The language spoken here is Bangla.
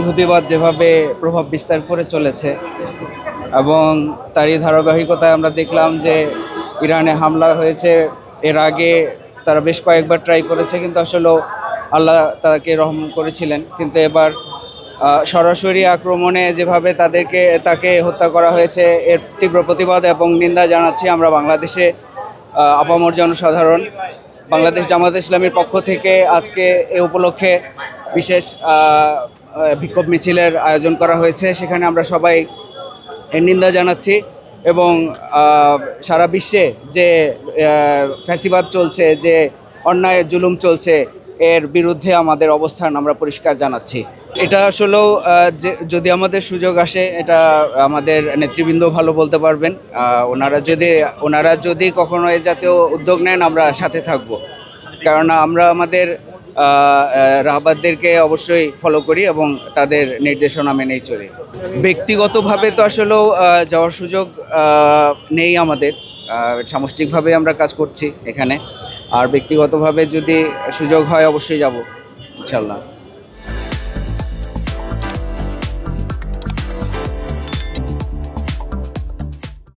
ইহুদিবাদ যেভাবে প্রভাব বিস্তার করে চলেছে এবং তারই ধারাবাহিকতায় আমরা দেখলাম যে ইরানে হামলা হয়েছে। এর আগে তারা বেশ কয়েকবার ট্রাই করেছে, কিন্তু আসলেও আল্লাহ তাকে রহম করেছিলেন। কিন্তু এবার সরাসরি আক্রমণে যেভাবে তাকে হত্যা করা হয়েছে, এর তীব্র প্রতিবাদ এবং নিন্দা জানাচ্ছি আমরা বাংলাদেশে আপামর জনসাধারণ। বাংলাদেশ জামায়াতে ইসলামীর পক্ষ থেকে আজকে এ উপলক্ষে বিশেষ বিক্ষোভ মিছিলের আয়োজন করা হয়েছে। সেখানে আমরা সবাই এর নিন্দা জানাচ্ছি এবং সারা বিশ্বে যে ফ্যাসিবাদ চলছে, যে অন্যায় জুলুম চলছে, এর বিরুদ্ধে আমাদের অবস্থান আমরা পরিষ্কার জানাচ্ছি। এটা আসলেও যদি আমাদের সুযোগ আসে, এটা আমাদের নেতৃবৃন্দ ভালো বলতে পারবেন। ওনারা যদি কখনো এ জাতীয় উদ্যোগ নেন, আমরা সাথে থাকব। কেননা আমরা আমাদের রাহবারদেরকে অবশ্যই ফলো করি এবং তাদের নির্দেশনা মেনেই চলি। ব্যক্তিগতভাবে তো আসলেও যাওয়ার সুযোগ নেই আমাদের। সামষ্টিকভাবে আমরা কাজ করছি এখানে। আর ব্যক্তিগতভাবে যদি সুযোগ হয়, অবশ্যই যাব ইনশাল্লাহ।